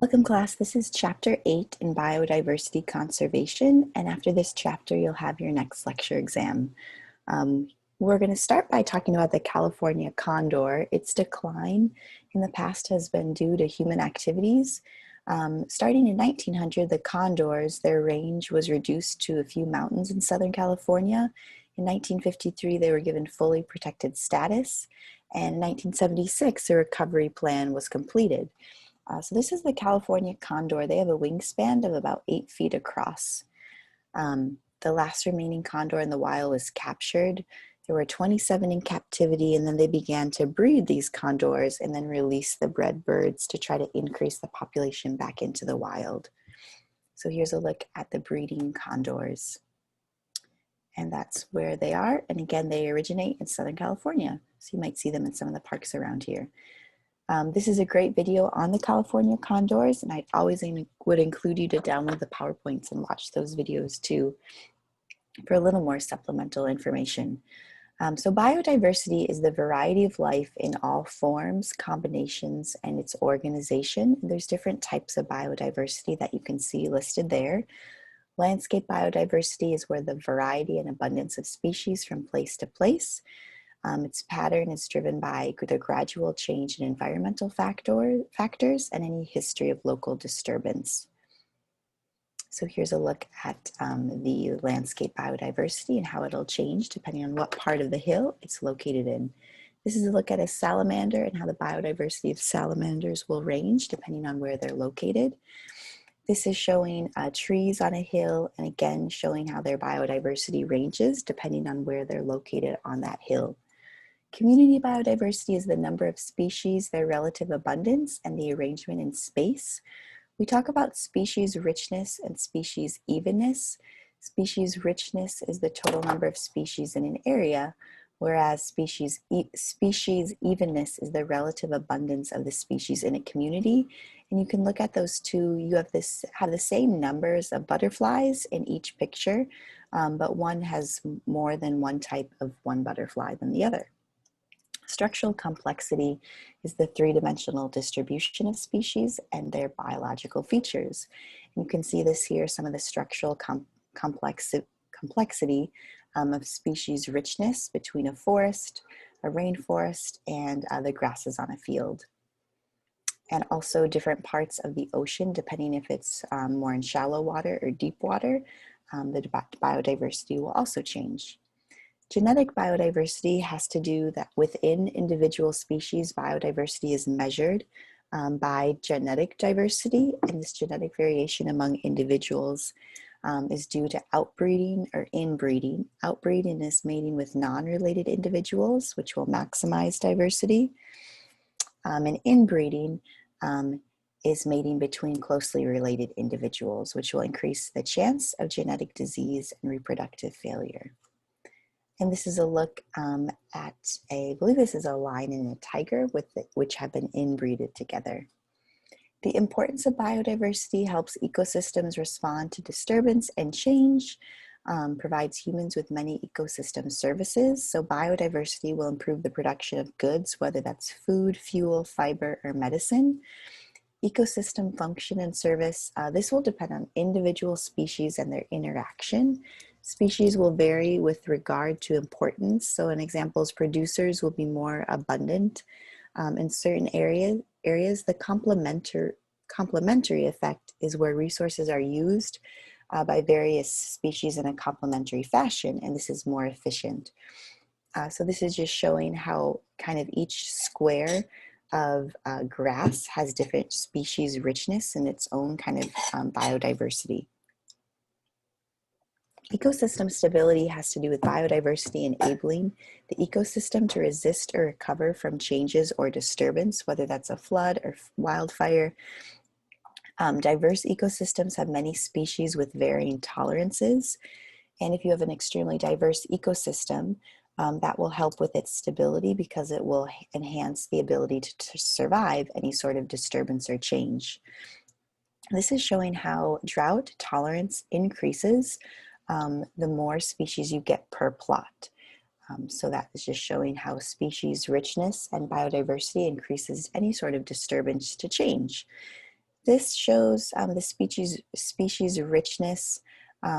Welcome class, this is chapter 8 in Biodiversity Conservation, and after this chapter you'll have your next lecture exam. We're going to start by talking about the California condor. Its decline in the past has been due to human activities. Starting in 1900, the condors, their range was reduced to a few mountains in Southern California. In 1953, they were given fully protected status, and in 1976, a recovery plan was completed. So this is the California condor. They have a wingspan of about 8 feet across. The last remaining condor in the wild was captured. There were 27 in captivity, and then they began to breed these condors and then release the bred birds to try to increase the population back into the wild. So here's a look at the breeding condors. And that's where they are. And again, they originate in Southern California. So you might see them in some of the parks around here. This is a great video on the California condors, and I always would include you to download the PowerPoints and watch those videos too for a little more supplemental information. So biodiversity is the variety of life in all forms, combinations, and its organization. There's different types of biodiversity that you can see listed there. Landscape biodiversity is where the variety and abundance of species from place to place. Its pattern is driven by the gradual change in environmental factors and any history of local disturbance. So here's a look at the landscape biodiversity and how it'll change depending on what part of the hill it's located in. This is a look at a salamander and how the biodiversity of salamanders will range depending on where they're located. This is showing trees on a hill, and again showing how their biodiversity ranges depending on where they're located on that hill. Community biodiversity is the number of species, their relative abundance, and the arrangement in space. We talk about species richness and species evenness. Species richness is the total number of species in an area, whereas species evenness is the relative abundance of the species in a community. And you can look at those two. You have the same numbers of butterflies in each picture, but one has more than one type of one butterfly than the other. Structural complexity is the three-dimensional distribution of species and their biological features. And you can see this here, some of the structural complexity of species richness between a forest, a rainforest, and the grasses on a field. And also different parts of the ocean, depending if it's more in shallow water or deep water, the biodiversity will also change. Genetic biodiversity has to do that within individual species, biodiversity is measured by genetic diversity, and this genetic variation among individuals is due to outbreeding or inbreeding. Outbreeding is mating with non-related individuals, which will maximize diversity, and inbreeding is mating between closely related individuals, which will increase the chance of genetic disease and reproductive failure. And this is a look at I believe this is a lion and a tiger which have been inbreeded together. The importance of biodiversity helps ecosystems respond to disturbance and change, provides humans with many ecosystem services. So biodiversity will improve the production of goods, whether that's food, fuel, fiber, or medicine. Ecosystem function and service, this will depend on individual species and their interaction. Species will vary with regard to importance. So an example is producers will be more abundant. In certain areas, the complementary effect is where resources are used by various species in a complementary fashion, and this is more efficient. So this is just showing how kind of each square of grass has different species richness and its own kind of biodiversity. Ecosystem stability has to do with biodiversity enabling the ecosystem to resist or recover from changes or disturbance, whether that's a flood or wildfire. Diverse ecosystems have many species with varying tolerances. And if you have an extremely diverse ecosystem, that will help with its stability because it will enhance the ability to survive any sort of disturbance or change. This is showing how drought tolerance increases the more species you get per plot. So that is just showing how species richness and biodiversity increases any sort of disturbance to change. This shows the species richness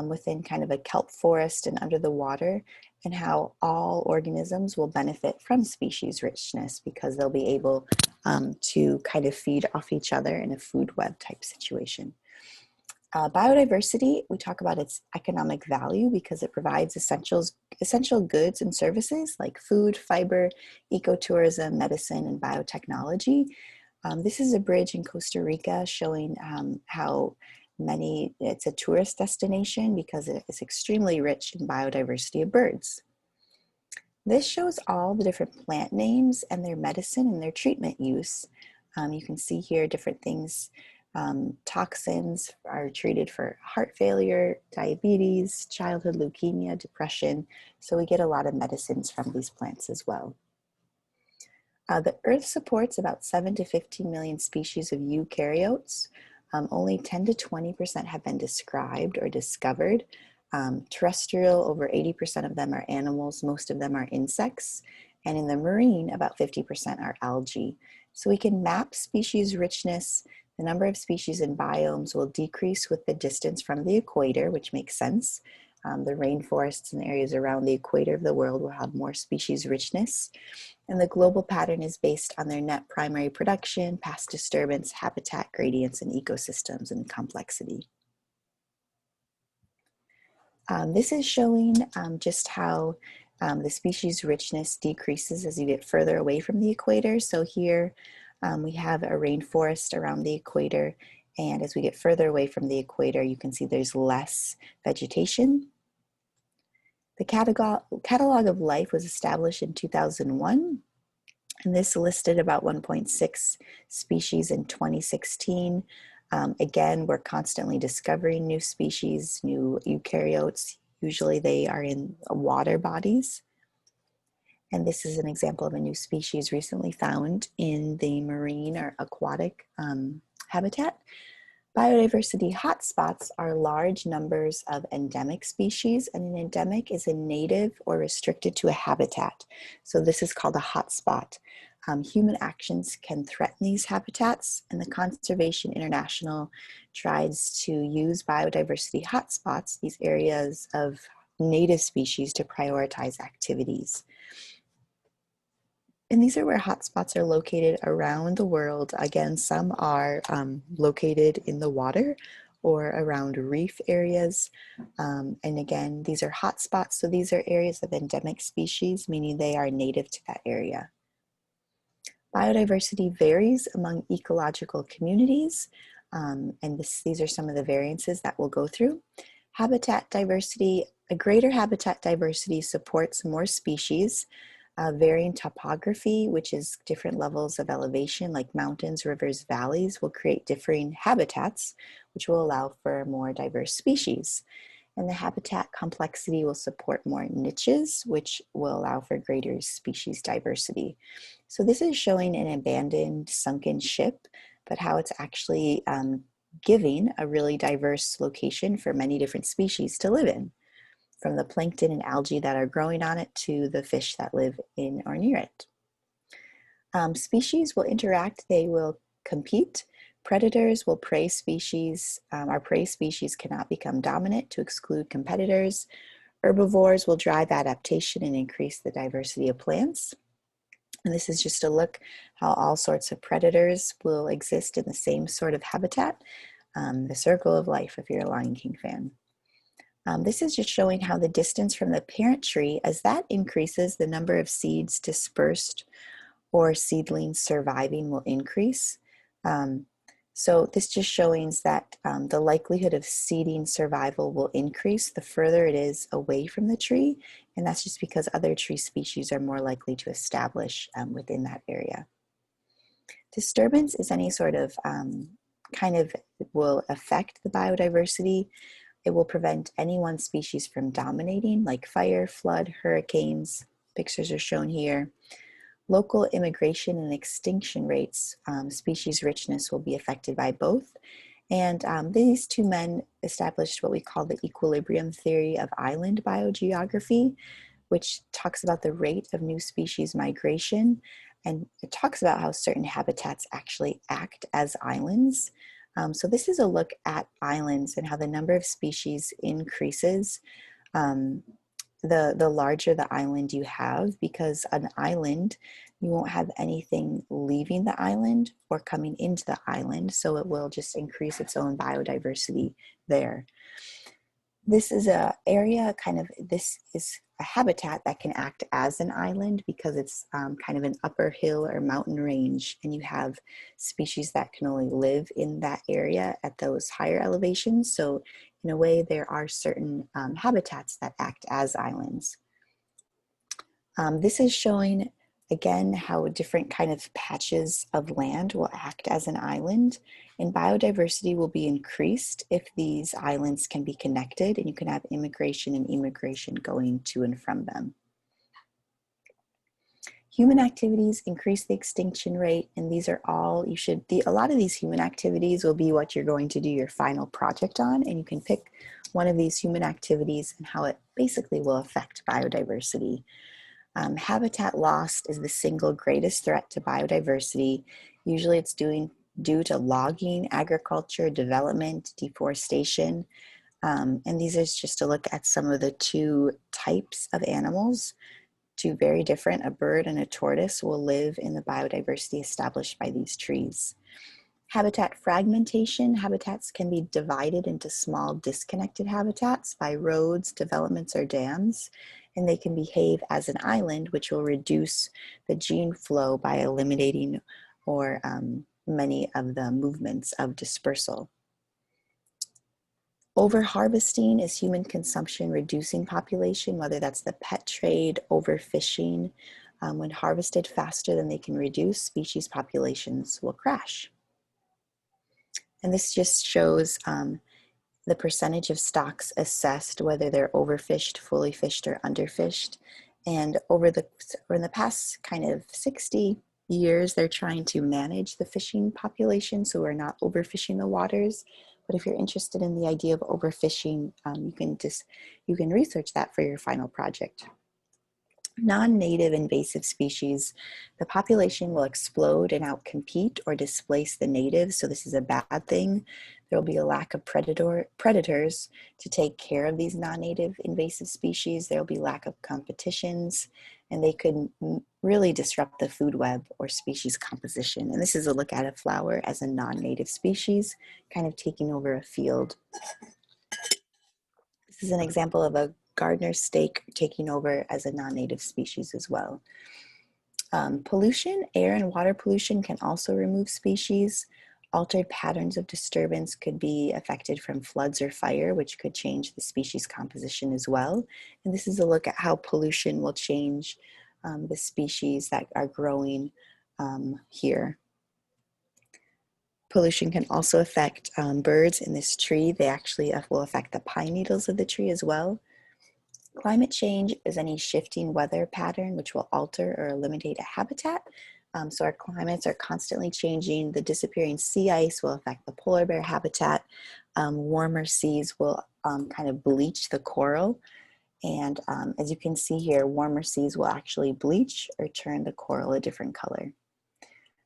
within kind of a kelp forest and under the water, and how all organisms will benefit from species richness because they'll be able to kind of feed off each other in a food web type situation. Biodiversity, we talk about its economic value because it provides essential goods and services like food, fiber, ecotourism, medicine, and biotechnology. This is a bridge in Costa Rica showing how it's a tourist destination because it is extremely rich in biodiversity of birds. This shows all the different plant names and their medicine and their treatment use. You can see here different things. Toxins are treated for heart failure, diabetes, childhood leukemia, depression. So we get a lot of medicines from these plants as well. The Earth supports about 7 to 15 million species of eukaryotes. Only 10 to 20% have been described or discovered. Terrestrial, over 80% of them are animals, most of them are insects. And in the marine, about 50% are algae. So we can map species richness. The number of species and biomes will decrease with the distance from the equator, which makes sense. The rainforests and areas around the equator of the world will have more species richness. And the global pattern is based on their net primary production, past disturbance, habitat gradients, and ecosystems and complexity. This is showing just how the species richness decreases as you get further away from the equator. So here we have a rainforest around the equator, and as we get further away from the equator, you can see there's less vegetation. The Catalogue of Life was established in 2001, and this listed about 1.6 species in 2016. Again, we're constantly discovering new species, new eukaryotes. Usually they are in water bodies. And this is an example of a new species recently found in the marine or aquatic habitat. Biodiversity hotspots are large numbers of endemic species, and an endemic is a native or restricted to a habitat. So this is called a hotspot. Human actions can threaten these habitats, and the Conservation International tries to use biodiversity hotspots, these areas of native species, to prioritize activities. And these are where hotspots are located around the world. Again, some are located in the water or around reef areas. And again, these are hotspots. So these are areas of endemic species, meaning they are native to that area. Biodiversity varies among ecological communities. And these are some of the variances that we'll go through. Habitat diversity, a greater habitat diversity supports more species. Varying topography, which is different levels of elevation like mountains, rivers, valleys, will create differing habitats, which will allow for more diverse species. And the habitat complexity will support more niches, which will allow for greater species diversity. So this is showing an abandoned sunken ship, but how it's actually giving a really diverse location for many different species to live in, from the plankton and algae that are growing on it to the fish that live in or near it. Species will interact, they will compete. Predators will prey species. Our prey species cannot become dominant to exclude competitors. Herbivores will drive adaptation and increase the diversity of plants. And this is just a look how all sorts of predators will exist in the same sort of habitat. The circle of life if you're a Lion King fan. This is just showing how the distance from the parent tree, as that increases, the number of seeds dispersed or seedlings surviving will increase. So this just shows that the likelihood of seeding survival will increase the further it is away from the tree, and that's just because other tree species are more likely to establish within that area. Disturbance is any sort of will affect the biodiversity. It will prevent any one species from dominating, like fire, flood, hurricanes. Pictures are shown here. Local immigration and extinction rates, species richness will be affected by both. And these two men established what we call the equilibrium theory of island biogeography, which talks about the rate of new species migration. And it talks about how certain habitats actually act as islands. So this is a look at islands and how the number of species increases the larger the island you have, because an island, you won't have anything leaving the island or coming into the island, so it will just increase its own biodiversity there. This is a area this is a habitat that can act as an island because it's kind of an upper hill or mountain range, and you have species that can only live in that area at those higher elevations. So in a way, there are certain habitats that act as islands. This is showing again how different kind of patches of land will act as an island, and biodiversity will be increased if these islands can be connected and you can have immigration and emigration going to and from them. Human activities increase the extinction rate, and these are all, a lot of these human activities will be what you're going to do your final project on, and you can pick one of these human activities and how it basically will affect biodiversity. Habitat loss is the single greatest threat to biodiversity. Usually it's due to logging, agriculture, development, deforestation. And these is just a look at some of the two types of animals. Two very different, a bird and a tortoise, will live in the biodiversity established by these trees. Habitat fragmentation. Habitats can be divided into small disconnected habitats by roads, developments, or dams, and they can behave as an island, which will reduce the gene flow by eliminating or many of the movements of dispersal. Over-harvesting is human consumption reducing population, whether that's the pet trade, overfishing. When harvested faster than they can reduce, species populations will crash. And this just shows the percentage of stocks assessed, whether they're overfished, fully fished, or underfished. And in the past kind of 60 years, they're trying to manage the fishing population so we're not overfishing the waters. But if you're interested in the idea of overfishing, you can research that for your final project. Non-native invasive species, the population will explode and outcompete or displace the natives, so this is a bad thing. There will be a lack of predators to take care of these non-native invasive species. There will be lack of competitions, and they could really disrupt the food web or species composition. And this is a look at a flower as a non-native species, kind of taking over a field. This is an example of a gardener stake taking over as a non-native species as well. Pollution, air and water pollution can also remove species. Altered patterns of disturbance could be affected from floods or fire, which could change the species composition as well. And this is a look at how pollution will change the species that are growing here. Pollution can also affect birds in this tree. They actually will affect the pine needles of the tree as well. Climate change is any shifting weather pattern which will alter or eliminate a habitat. So our climates are constantly changing. The disappearing sea ice will affect the polar bear habitat. Warmer seas will kind of bleach the coral. And as you can see here, warmer seas will actually bleach or turn the coral a different color.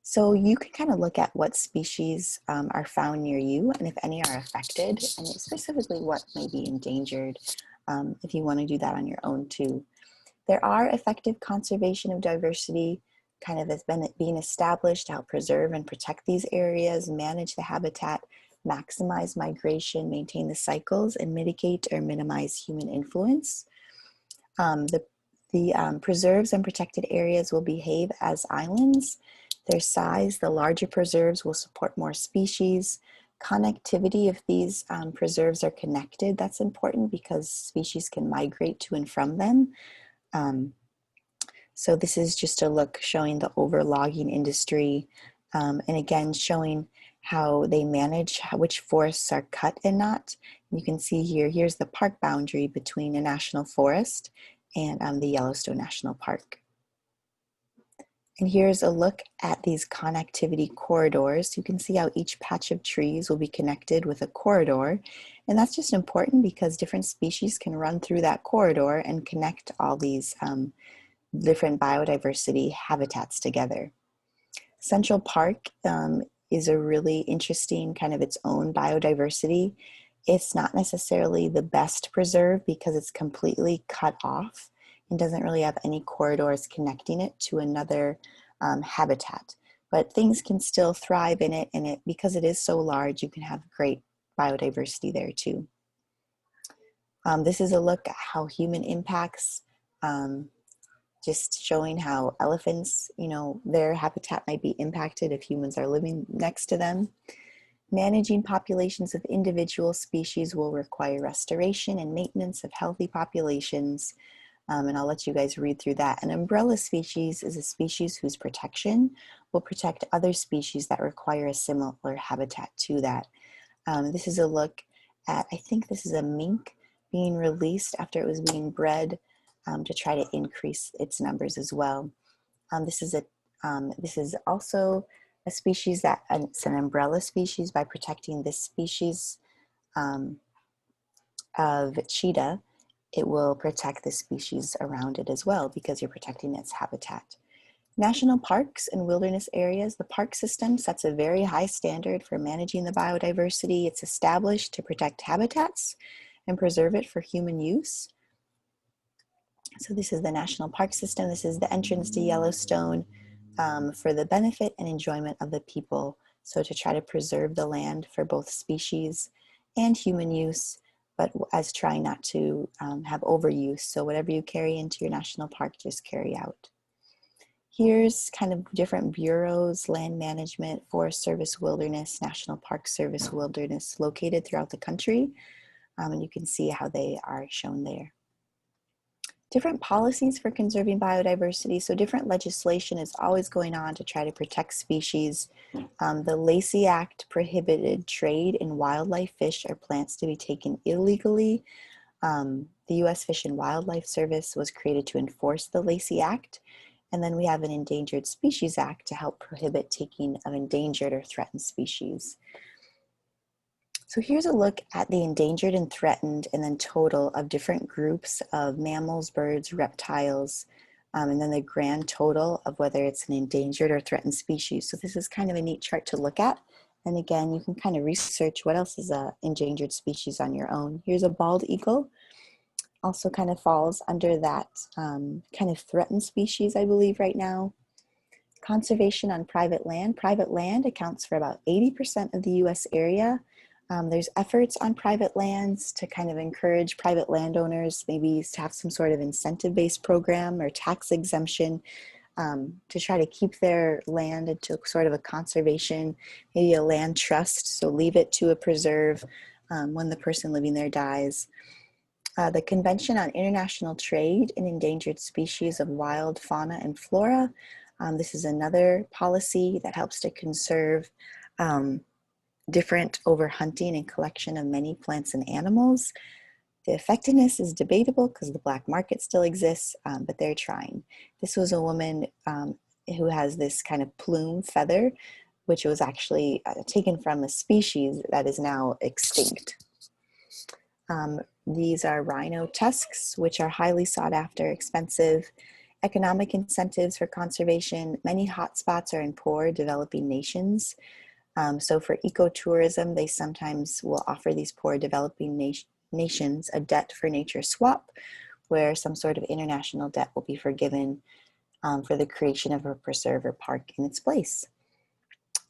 So you can kind of look at what species are found near you and if any are affected, and specifically what may be endangered, if you want to do that on your own too. There are effective conservation of diversity kind of has been being established to help preserve and protect these areas, manage the habitat, maximize migration, maintain the cycles, and mitigate or minimize human influence. The preserves and protected areas will behave as islands. Their size, the larger preserves will support more species. Connectivity, if these preserves are connected, that's important because species can migrate to and from them. So this is just a look showing the overlogging industry, and again showing how they manage which forests are cut and not. You can see here, here's the park boundary between a national forest and the Yellowstone National Park. And here's a look at these connectivity corridors. You can see how each patch of trees will be connected with a corridor. And that's just important because different species can run through that corridor and connect all these different biodiversity habitats together. Central Park is a really interesting kind of its own biodiversity. It's not necessarily the best preserved because it's completely cut off and doesn't really have any corridors connecting it to another habitat. But things can still thrive in it, and because it is so large, you can have great biodiversity there too. This is a look at how human impacts, just showing how elephants, their habitat might be impacted if humans are living next to them. Managing populations of individual species will require restoration and maintenance of healthy populations. And I'll let you guys read through that. An umbrella species is a species whose protection will protect other species that require a similar habitat to that. This is a look at, I think this is a mink being released after it was being bred to try to increase its numbers as well. This is also a species that it's an umbrella species. By protecting this species of cheetah, it will protect the species around it as well because you're protecting its habitat. National parks and wilderness areas. The park system sets a very high standard for managing the biodiversity. It's established to protect habitats and preserve it for human use. So this is the National Park System. This is the entrance to Yellowstone for the benefit and enjoyment of the people. So to try to preserve the land for both species and human use, but as trying not to have overuse. So whatever you carry into your national park, just carry out. Here's kind of different bureaus: land management, Forest Service, Wilderness, National Park Service, Wilderness, located throughout the country. And you can see how they are shown there. Different policies for conserving biodiversity. So different legislation is always going on to try to protect species. The Lacey Act prohibited trade in wildlife, fish, or plants to be taken illegally. The U.S. Fish and Wildlife Service was created to enforce the Lacey Act. And then we have an Endangered Species Act to help prohibit taking of endangered or threatened species. So here's a look at the endangered and threatened and then total of different groups of mammals, birds, reptiles, and then the grand total of whether it's an endangered or threatened species. So this is kind of a neat chart to look at. And again, you can kind of research what else is an endangered species on your own. Here's a bald eagle. Also kind of falls under that kind of threatened species, I believe, right now. Conservation on private land. Private land accounts for about 80% of the US area. There's efforts on private lands to kind of encourage private landowners, maybe to have some sort of incentive-based program or tax exemption to try to keep their land into sort of a conservation, maybe a land trust, so leave it to a preserve when the person living there dies. The Convention on International Trade in Endangered Species of Wild Fauna and Flora. This is another policy that helps to conserve different overhunting and collection of many plants and animals. The effectiveness is debatable because the black market still exists, but they're trying. This was a woman who has this kind of plume feather, which was actually taken from a species that is now extinct. These are rhino tusks, which are highly sought after, expensive. Economic incentives for conservation. Many hotspots are in poor developing nations. So for ecotourism, they sometimes will offer these poor developing nations a debt for nature swap, where some sort of international debt will be forgiven for the creation of a preserve or park in its place.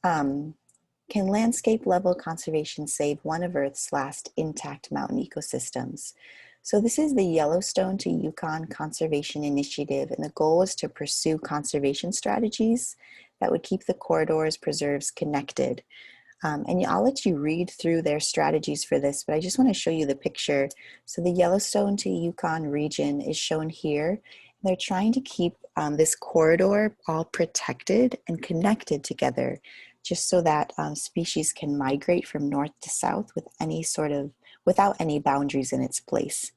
Can landscape level conservation save one of Earth's last intact mountain ecosystems? So this is the Yellowstone to Yukon Conservation Initiative, and the goal is to pursue conservation strategies that would keep the corridors, preserves connected. And I'll let you read through their strategies for this, but I just want to show you the picture. So the Yellowstone to Yukon region is shown here. They're trying to keep this corridor all protected and connected together, just so that species can migrate from north to south without any boundaries in its place.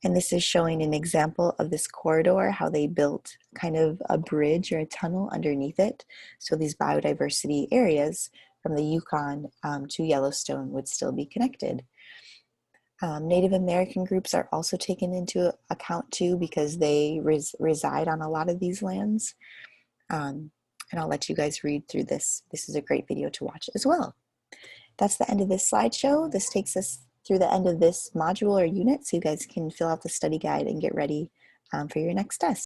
And this is showing an example of this corridor, how they built kind of a bridge or a tunnel underneath it. So these biodiversity areas from the Yukon to Yellowstone would still be connected. Native American groups are also taken into account too, because they reside on a lot of these lands. And and I'll let you guys read through this. This is a great video to watch as well. That's the end of this slideshow. This takes us through the end of this module or unit, so you guys can fill out the study guide and get ready for your next test.